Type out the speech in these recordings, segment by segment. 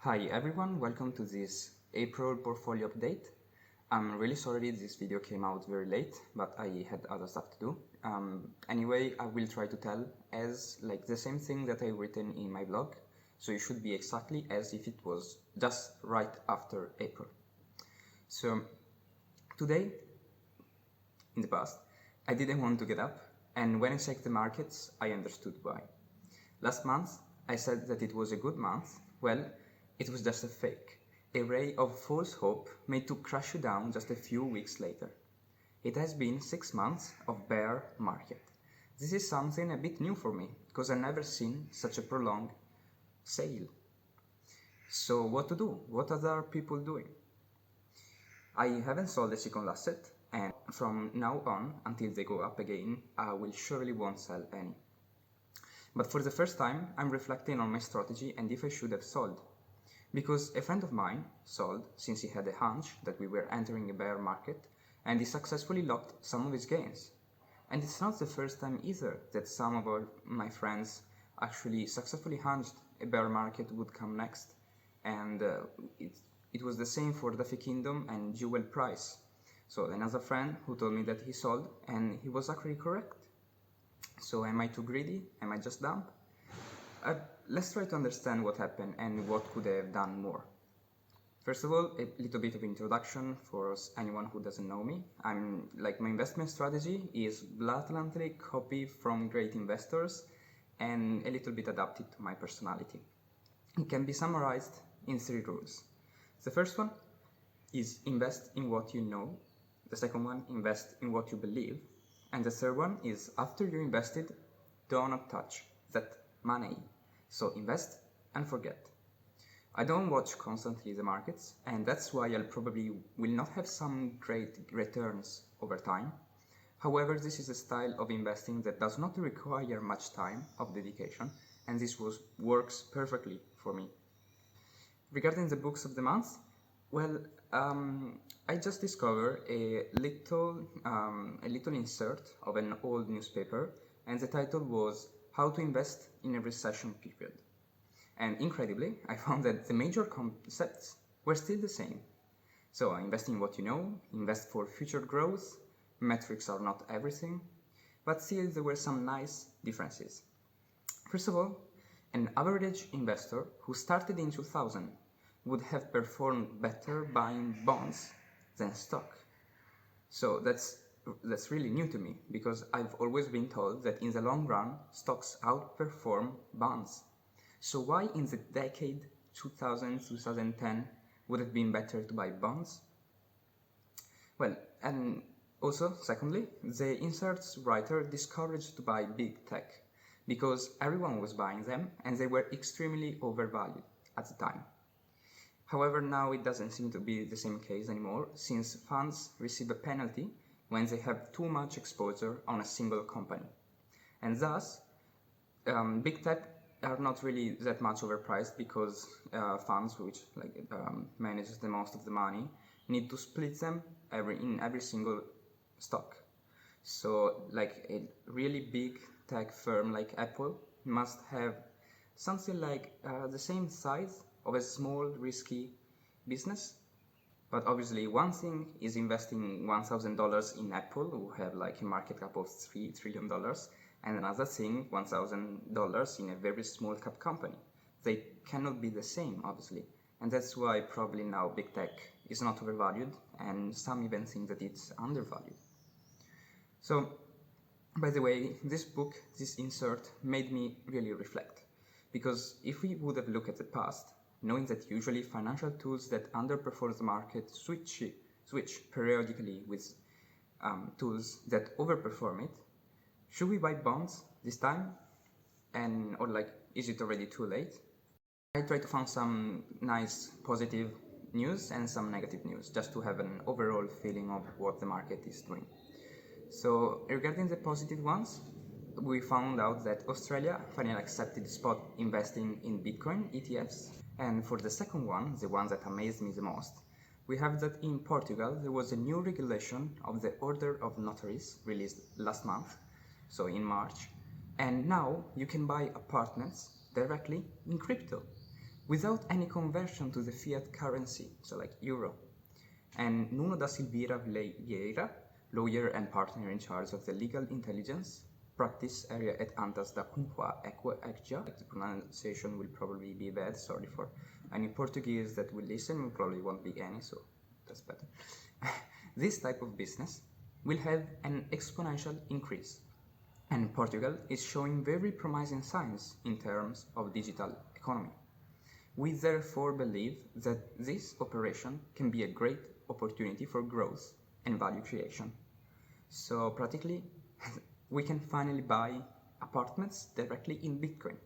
Hi everyone, welcome to this April portfolio update. I'm really sorry this video came out very late, but I had other stuff to do. Anyway, I will try to tell as like the same thing that I've written in my blog, so it should be exactly as if it was just right after April. So today, in the past, I didn't want to get up, and when I checked the markets, I understood why. Last month, I said that it was a good month. Well, it was just a fake, a ray of false hope made to crush you down just a few weeks later. It has been 6 months of bear market. This is something a bit new for me, because I've never seen such a prolonged sale. So what to do? What are other people doing? I haven't sold a single asset, and from now on, until they go up again, I will surely won't sell any. But for the first time, I'm reflecting on my strategy and if I should have sold. Because a friend of mine sold since he had a hunch that we were entering a bear market, and he successfully locked some of his gains. And it's not the first time either that some of my friends actually successfully hunched a bear market would come next. And it was the same for Duffy Kingdom and Jewel Price. So another friend who told me that he sold, and he was actually correct. So am I too greedy? Am I just dumb? Let's try to understand what happened and what could I have done more. First of all, a little bit of introduction for anyone who doesn't know me. My investment strategy is blatantly copied from great investors and a little bit adapted to my personality. It can be summarized in 3 rules. The first one is invest in what you know. The second one, invest in what you believe. And the third one is after you invested, do not touch that money. So invest and forget. I don't watch constantly the markets, and that's why I probably will not have some great returns over time. However, this is a style of investing that does not require much time of dedication, and this works perfectly for me. Regarding the books of the month, well, I just discovered a little insert of an old newspaper, and the title was How to Invest in a Recession Period. And incredibly, I found that the major concepts were still the same. So invest in what you know, invest for future growth, metrics are not everything, but still there were some nice differences. First of all, an average investor who started in 2000 would have performed better buying bonds than stock. So that's really new to me, because I've always been told that in the long run, stocks outperform bonds. So why in the decade 2000-2010 would it have been better to buy bonds? Well, and also, secondly, the insert's writer discouraged to buy big tech, because everyone was buying them and they were extremely overvalued at the time. However, now it doesn't seem to be the same case anymore, since funds receive a penalty when they have too much exposure on a single company. And thus, big tech are not really that much overpriced, because funds which manages the most of the money need to split them in every single stock. So like a really big tech firm like Apple must have something like the same size of a small risky business. But obviously one thing is investing $1,000 in Apple, who have like a market cap of $3 trillion, and another thing, $1,000 in a very small cap company. They cannot be the same, obviously. And that's why probably now big tech is not overvalued, and some even think that it's undervalued. So, by the way, this book, this insert, made me really reflect. Because if we would have looked at the past, knowing that usually financial tools that underperform the market switch periodically with tools that overperform it, should we buy bonds this time? Or is it already too late? I try to find some nice positive news and some negative news, just to have an overall feeling of what the market is doing. So regarding the positive ones, we found out that Australia finally accepted spot investing in Bitcoin ETFs. And for the second one, the one that amazed me the most, we have that in Portugal there was a new regulation of the Order of Notaries released last month, so in March, and now you can buy apartments directly in crypto. without any conversion to the fiat currency, so like euro. And Nuno da Silveira Vieira, lawyer and partner in charge of the legal intelligence practice area at Antas da Cunha Equia. The pronunciation will probably be bad, sorry for any Portuguese that will listen, probably won't be any, so that's better. This type of business will have an exponential increase, and Portugal is showing very promising signs in terms of digital economy. We therefore believe that this operation can be a great opportunity for growth and value creation. So practically, we can finally buy apartments directly in Bitcoin.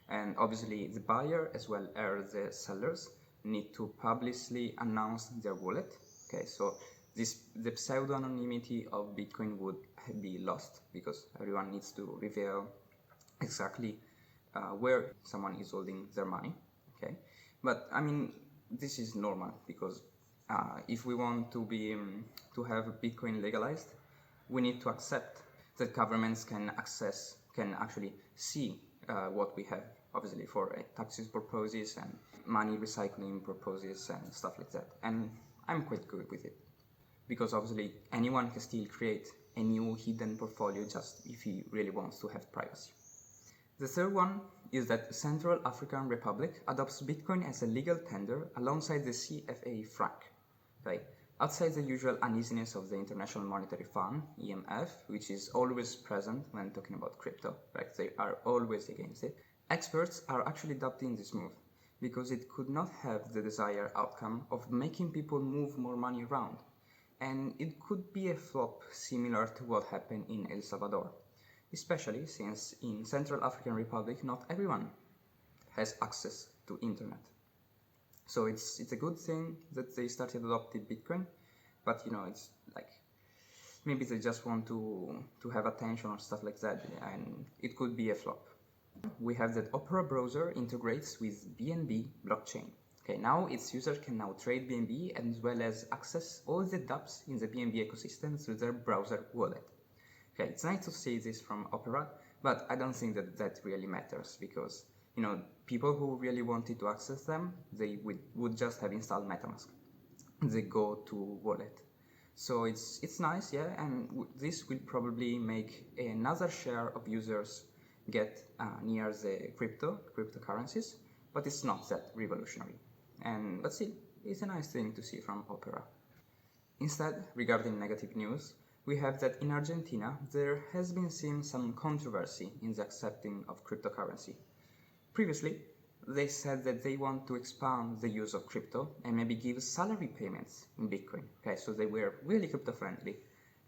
And obviously the buyer as well as the sellers need to publicly announce their wallet. Okay, so the pseudo-anonymity of Bitcoin would be lost because everyone needs to reveal exactly where someone is holding their money. Okay, but I mean, this is normal because if we want to have Bitcoin legalized, we need to accept that governments can actually see what we have, obviously for taxes purposes and money recycling purposes and stuff like that. And I'm quite good with it because obviously anyone can still create a new hidden portfolio just if he really wants to have privacy. The third one is that Central African Republic adopts Bitcoin as a legal tender alongside the CFA franc. Right? Outside the usual uneasiness of the International Monetary Fund, IMF, which is always present when talking about crypto, right? They are always against it. Experts are actually adopting this move because it could not have the desired outcome of making people move more money around. And it could be a flop similar to what happened in El Salvador, especially since in Central African Republic not everyone has access to internet. So it's a good thing that they started adopting Bitcoin, but you know, it's like maybe they just want to have attention or stuff like that, and it could be a flop. We have that Opera browser integrates with BNB blockchain. Okay, now its users can now trade BNB as well as access all the dApps in the BNB ecosystem through their browser wallet. Okay, it's nice to see this from Opera, but I don't think that really matters because, you know, people who really wanted to access them, they would just have installed MetaMask, the go-to wallet. So it's nice, yeah, and this will probably make another share of users get near the cryptocurrencies, but it's not that revolutionary. But still, it's a nice thing to see from Opera. Instead, regarding negative news, we have that in Argentina there has been seen some controversy in the accepting of cryptocurrency. Previously, they said that they want to expand the use of crypto and maybe give salary payments in Bitcoin. Okay, so they were really crypto friendly.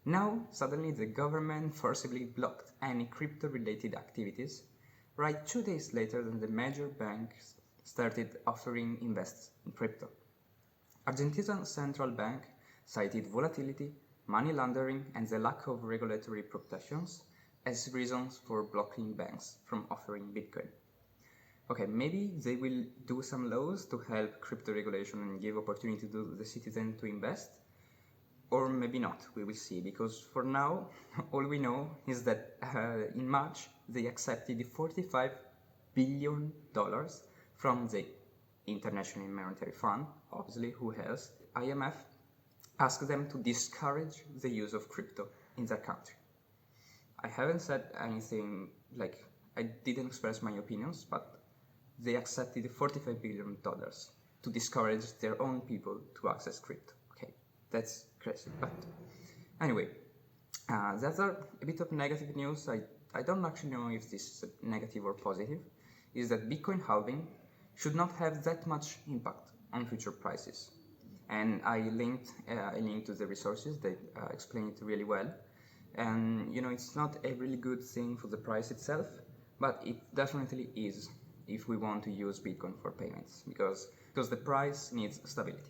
Now, suddenly the government forcibly blocked any crypto-related activities, right 2 days later than the major banks started offering invests in crypto. Argentina's central bank cited volatility, money laundering, and the lack of regulatory protections as reasons for blocking banks from offering Bitcoin. Okay, maybe they will do some laws to help crypto regulation and give opportunity to the citizen to invest, or maybe not, we will see, because for now, all we know is that in March, they accepted $45 billion from the International Monetary Fund, obviously, who has IMF, asked them to discourage the use of crypto in their country. I haven't said anything, like, I didn't express my opinions, but they accepted $45 billion to discourage their own people to access crypto. Okay, that's crazy. But anyway, that's a bit of negative news. I don't actually know if this is negative or positive, is that Bitcoin halving should not have that much impact on future prices. And I linked a link to the resources that explain it really well. And you know, it's not a really good thing for the price itself, but it definitely is if we want to use Bitcoin for payments, because the price needs stability.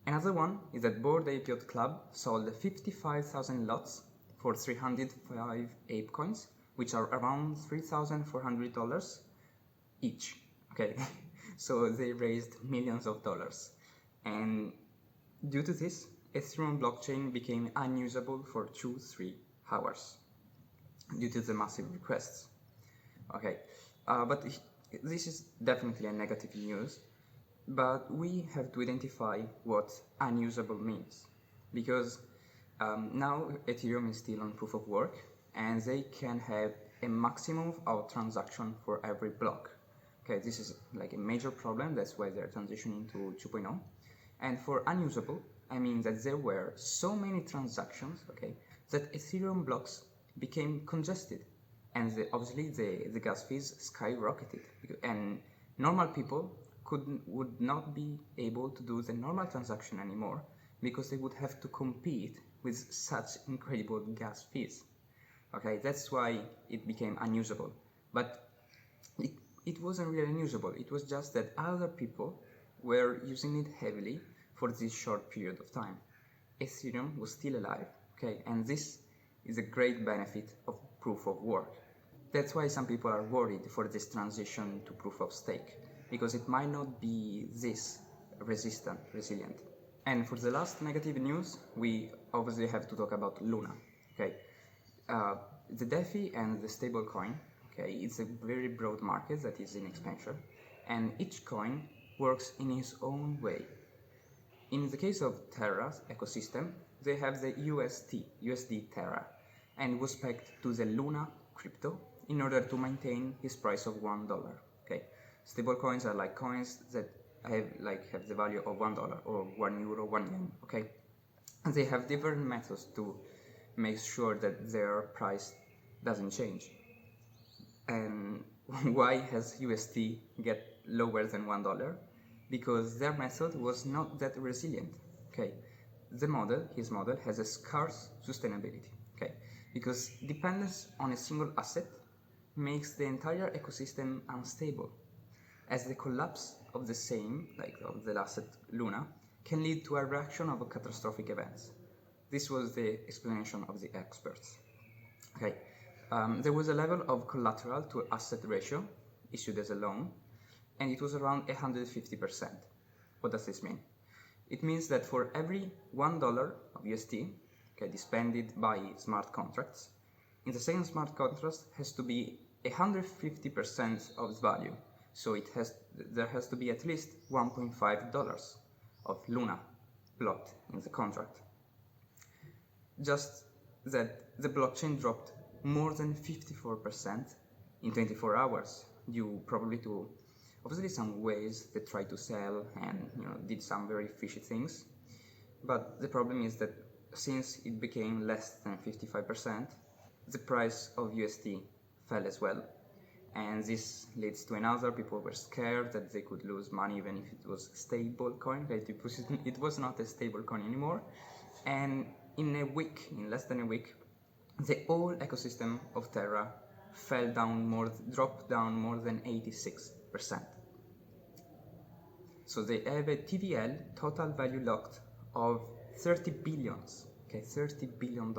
Another one is that Bored Ape Yacht Club sold 55,000 lots for 305 ape coins, which are around $3,400 each. Okay, so they raised millions of dollars. And due to this, Ethereum blockchain became unusable for 2-3 hours due to the massive requests. Okay, but This is definitely a negative news, but we have to identify what unusable means, because now Ethereum is still on proof of work, and they can have a maximum of transaction for every block. Okay, this is like a major problem. That's why they're transitioning to 2.0. And for unusable, I mean that there were so many transactions, okay, that Ethereum blocks became congested, and obviously the gas fees skyrocketed, and normal people would not be able to do the normal transaction anymore, because they would have to compete with such incredible gas fees. Okay, that's why it became unusable. But it wasn't really unusable. It was just that other people were using it heavily for this short period of time. Ethereum was still alive, okay, and this is a great benefit of proof of work. That's why some people are worried for this transition to proof of stake, because it might not be this resilient. And for the last negative news, we obviously have to talk about Luna. Okay, the DeFi and the stablecoin. Okay, it's a very broad market that is in expansion, and each coin works in its own way. In the case of Terra's ecosystem, they have the USD Terra, and was pegged to the Luna crypto in order to maintain his price of $1. Okay, stablecoins are like coins that have the value of $1 or €1, 1 yen. Okay, and they have different methods to make sure that their price doesn't change. And why has USD get lower than $1? Because their method was not that resilient. Okay, his model has a scarce sustainability. Okay, because dependence on a single asset makes the entire ecosystem unstable, as the collapse of the same, of the asset Luna, can lead to a reaction of catastrophic events. This was the explanation of the experts. Okay, there was a level of collateral to asset ratio issued as a loan, and it was around 150%. What does this mean? It means that for every $1 of USD, okay, dispended by smart contracts, in the same smart contract has to be 150% of its value. So there has to be at least $1.5 of Luna blocked in the contract. Just that the blockchain dropped more than 54% in 24 hours, due probably to obviously some ways they tried to sell and did some very fishy things. But the problem is that since it became less than 55%, the price of USD fell as well. And this leads to another. People were scared that they could lose money even if it was stable coin. It was not a stable coin anymore. And in less than a week, the whole ecosystem of Terra dropped down more than 86%. So they have a TVL, total value locked, of 30 billions. Okay, $30 billion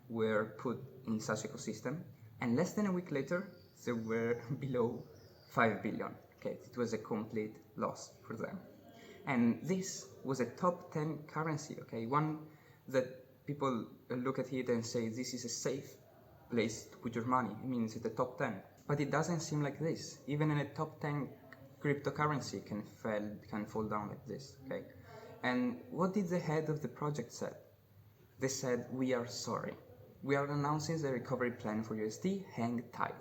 were put in such ecosystem, and less than a week later, they were below 5 billion. Okay, it was a complete loss for them. And this was a top 10 currency, okay, one that people look at it and say this is a safe place to put your money. I mean, it's at the top 10. But it doesn't seem like this. Even in a top 10 cryptocurrency can fall down like this, okay? And what did the head of the project say? They said, "We are sorry. We are announcing the recovery plan for USD, hang tight."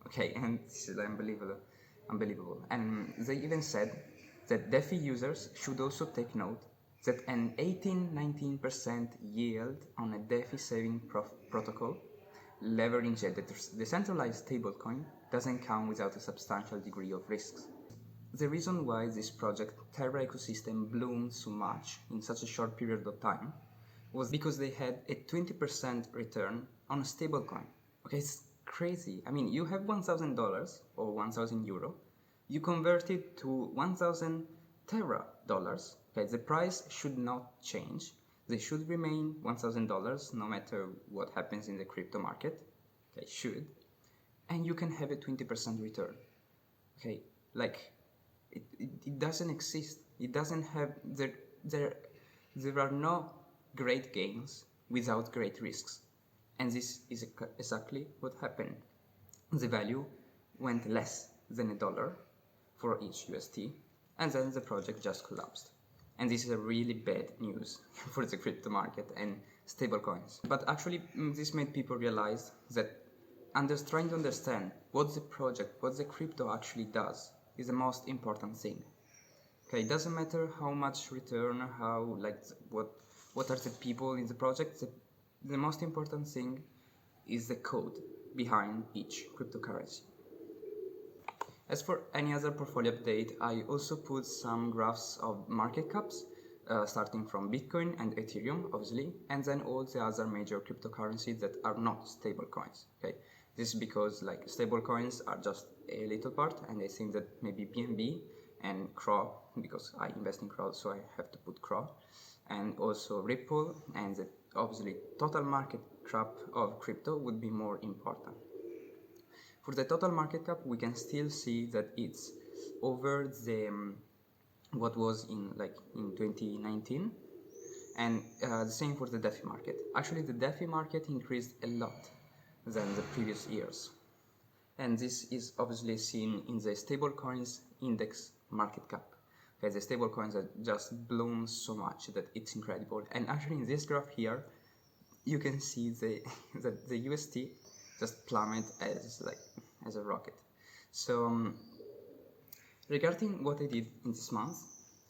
Okay, and this is unbelievable. And they even said that DeFi users should also take note that an 18-19% yield on a DeFi saving protocol leveraging a decentralized stablecoin doesn't come without a substantial degree of risks. The reason why this project Terra ecosystem bloomed so much in such a short period of time was because they had a 20% return on a stablecoin. Okay, it's crazy. I mean, you have $1,000 or 1,000 euro, you convert it to 1,000 Terra dollars. Okay, the price should not change. They should remain $1,000 no matter what happens in the crypto market. They should. And you can have a 20% return. Okay, it doesn't exist. It doesn't have, there are no great gains without great risks. And this is exactly what happened. The value went less than $1 for each UST, and then the project just collapsed. And this is a really bad news for the crypto market and stablecoins. But actually, this made people realize that trying to understand what the project, what the crypto actually does, is the most important thing. Okay, it doesn't matter how much return, what are the people in the project. The most important thing is the code behind each cryptocurrency. As for any other portfolio update, I also put some graphs of market caps, starting from Bitcoin and Ethereum, obviously, and then all the other major cryptocurrencies that are not stable coins. Okay, this is because like stable coins are just a little part, and I think that maybe BNB and CRO, because I invest in CRO, so I have to put CRO, and also Ripple, and obviously total market cap of crypto would be more important. For the total market cap, we can still see that it's over the what was in 2019, and the same for the DeFi market. Actually, the DeFi market increased a lot than the previous years, and this is obviously seen in the stablecoins index market cap. Okay, the stablecoins have just blown so much that it's incredible. And actually, in this graph here, you can see that the UST just plummet as a rocket. So regarding what I did in this month,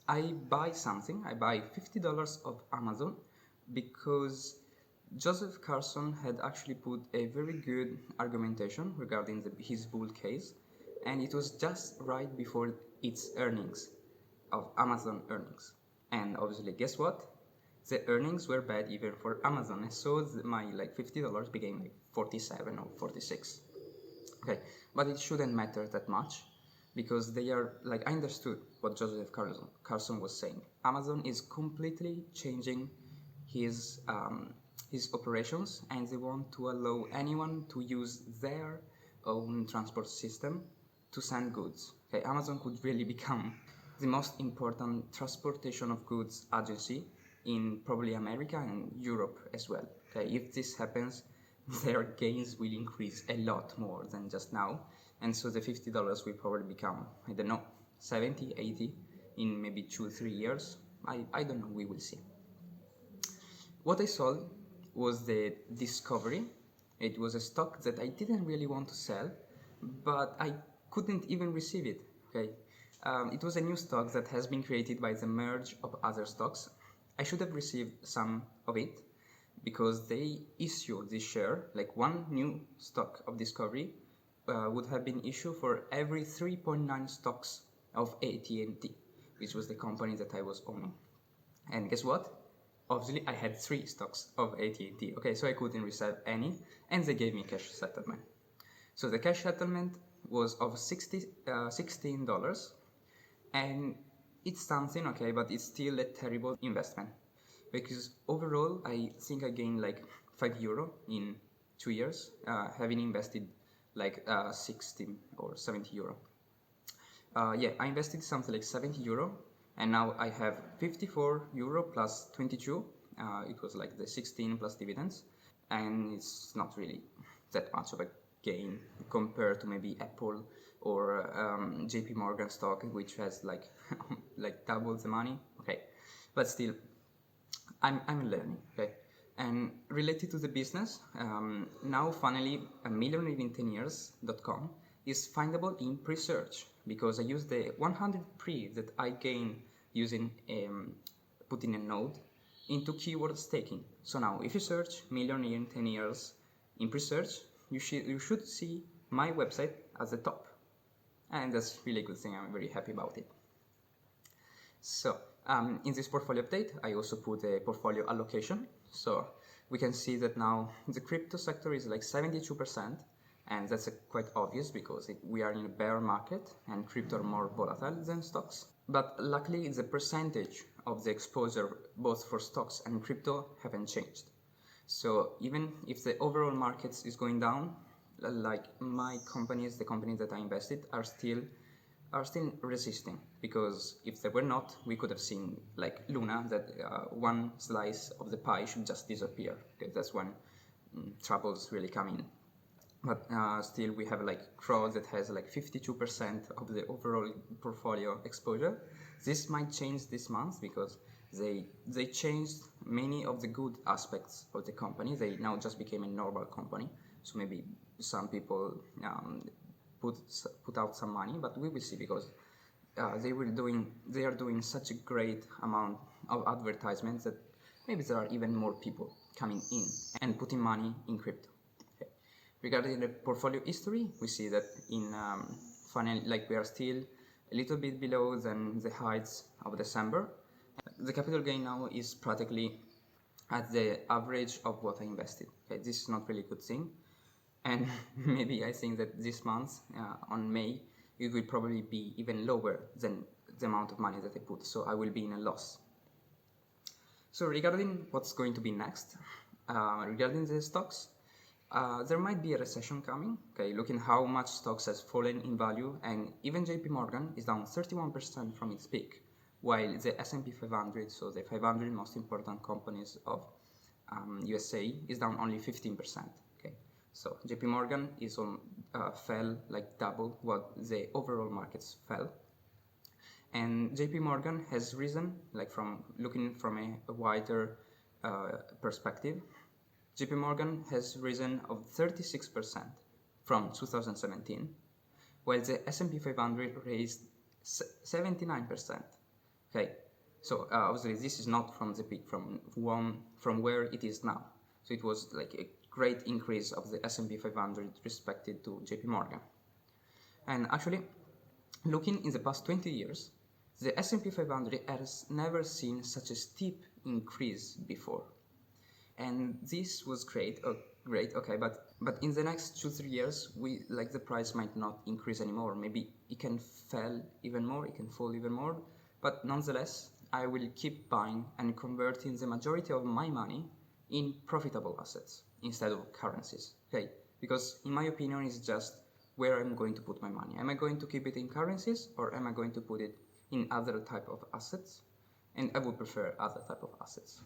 I buy $50 of Amazon because Joseph Carson had actually put a very good argumentation regarding his bull case, and it was just right before its earnings, of Amazon earnings. And obviously, guess what? The earnings were bad even for Amazon, so my $50 became 47 or 46. Okay, but it shouldn't matter that much because they are I understood what Joseph Carson was saying. Amazon is completely changing his operations, and they want to allow anyone to use their own transport system to send goods. Okay, Amazon could really become the most important transportation of goods agency in probably America and Europe as well. Okay, if this happens, their gains will increase a lot more than just now, and so the $50 will probably become, I don't know, 70, 80 in maybe 2-3 years. I don't know, we will see. What I sold was the Discovery. It was a stock that I didn't really want to sell, but I couldn't even receive it. Okay, it was a new stock that has been created by the merge of other stocks. I should have received some of it because they issue this share, one new stock of Discovery would have been issued for every 3.9 stocks of AT&T, which was the company that I was owning. And guess what? Obviously, I had 3 stocks of AT&T. Okay, so I couldn't receive any, and they gave me cash settlement. So the cash settlement was of $16, and it's something, okay, but it's still a terrible investment because overall I think I gained €5 in 2 years, having invested 60 or 70 euro. Yeah, I invested something like 70 euro, and now I have 54 euro plus 22. It was the 16 plus dividends, and it's not really that much of a gain compared to maybe Apple or JP Morgan stock, which has double the money. Okay, but still, I'm learning. Okay, and related to the business, now finally millionairein10years.com is findable in pre-search because I use the 100 pre that I gain using putting a node into keyword staking. So now if you search millionaire in 10 years in pre-search, you should see my website at the top, and that's really good thing. I'm very happy about it. So in this portfolio update, I also put a portfolio allocation. So we can see that now the crypto sector is 72%, and that's quite obvious because we are in a bear market and crypto are more volatile than stocks. But luckily, the percentage of the exposure both for stocks and crypto haven't changed. So even if the overall market is going down, my companies, the companies that I invested, are still resisting, because if they were not, we could have seen Luna that one slice of the pie should just disappear. Okay, that's when troubles really come in. but still we have like crowd that has like 52% of the overall portfolio exposure. This might change this month because they changed many of the good aspects of the company. They now just became a normal company, so maybe some people put out some money, but we will see, because they are doing such a great amount of advertisements that maybe there are even more people coming in and putting money in crypto. Okay. Regarding the portfolio history, we see that in finally, like, we are still a little bit below than the heights of December. The capital gain now is practically at the average of what I invested. Okay, this is not really a good thing, and maybe I think that this month, on May, it will probably be even lower than the amount of money that I put, so I will be in a loss. So regarding what's going to be next, regarding the stocks, there might be a recession coming. Okay, looking how much stocks has fallen in value, and even JP Morgan is down 31% from its peak, while the S&P 500, so the 500 most important companies of USA, is down only 15%. Okay, so JP Morgan is fell like double what the overall markets fell. And JP Morgan has risen, like, from looking from a wider perspective, JP Morgan has risen of 36% from 2017, while the S&P 500 raised 79%. Okay, so obviously this is not from the peak, from where it is now. So it was like a great increase of the S&P 500 respected to JP Morgan. And actually, looking in the past 20 years, the S&P 500 has never seen such a steep increase before. And this was great, okay, but in the next 2-3 years, the price might not increase anymore. Maybe it can fall even more, it can fall even more, but nonetheless, I will keep buying and converting the majority of my money in profitable assets instead of currencies, okay? Because in my opinion, it's just where I'm going to put my money. Am I going to keep it in currencies, or am I going to put it in other type of assets? And I would prefer other type of assets.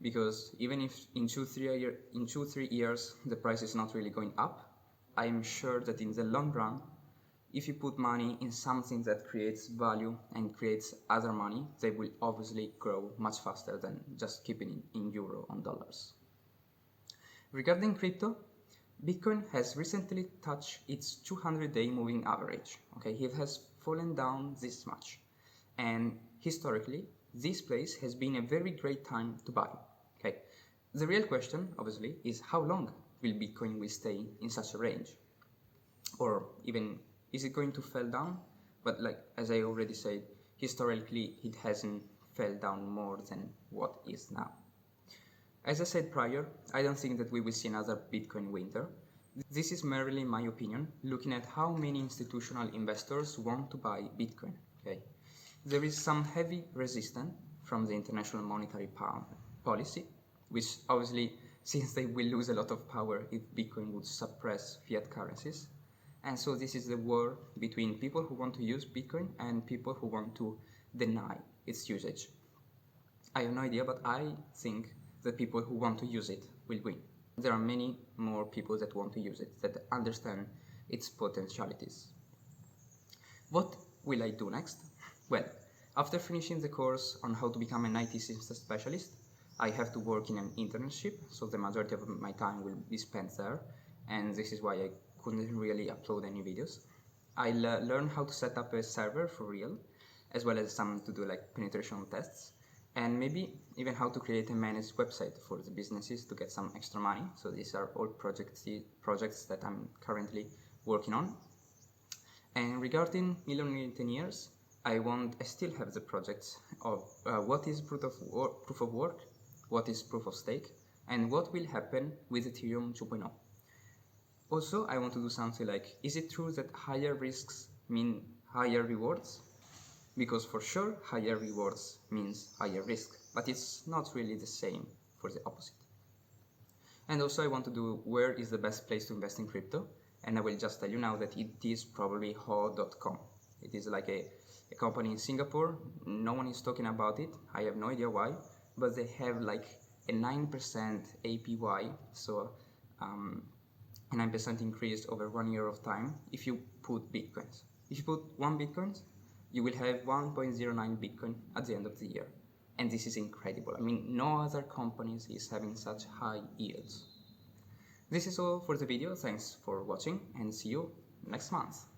Because even if in 2-3 years the price is not really going up, I am sure that in the long run, if you put money in something that creates value and creates other money, they will obviously grow much faster than just keeping it in euro or dollars. Regarding crypto, Bitcoin has recently touched its 200-day moving average. Okay, it has fallen down this much, and historically, this place has been a very great time to buy. Okay, the real question, obviously, is how long will Bitcoin stay in such a range, or even is it going to fall down? But like, as I already said, historically it hasn't fell down more than what is now. As I said prior, I don't think that we will see another Bitcoin winter. This is merely my opinion, looking at how many institutional investors want to buy Bitcoin. Okay, there is some heavy resistance from the international monetary policy, which obviously, since they will lose a lot of power if Bitcoin would suppress fiat currencies. And so this is the war between people who want to use Bitcoin and people who want to deny its usage. I have no idea, but I think the people who want to use it will win. There are many more people that want to use it, that understand its potentialities. What will I do next? Well, after finishing the course on how to become an IT system specialist, I have to work in an internship, so the majority of my time will be spent there, and this is why I couldn't really upload any videos. I'll learn how to set up a server for real, as well as some to do like penetration tests, and maybe even how to create a managed website for the businesses to get some extra money. So these are all projects that I'm currently working on. And regarding millionaire in 10 years, I still have the projects of what is proof of work, what is proof of stake, and what will happen with Ethereum 2.0. Also, I want to do something like, is it true that higher risks mean higher rewards? Because for sure, higher rewards means higher risk, but it's not really the same for the opposite. And also I want to do where is the best place to invest in crypto, and I will just tell you now that it is probably ho.com. It is like a company in Singapore. No one is talking about it. I have no idea why, but they have like a 9% APY, so 9% increase over 1 year of time if you put bitcoins. If you put 1 bitcoin, you will have 1.09 bitcoin at the end of the year. And this is incredible. I mean, no other companies is having such high yields. This is all for the video. Thanks for watching and see you next month.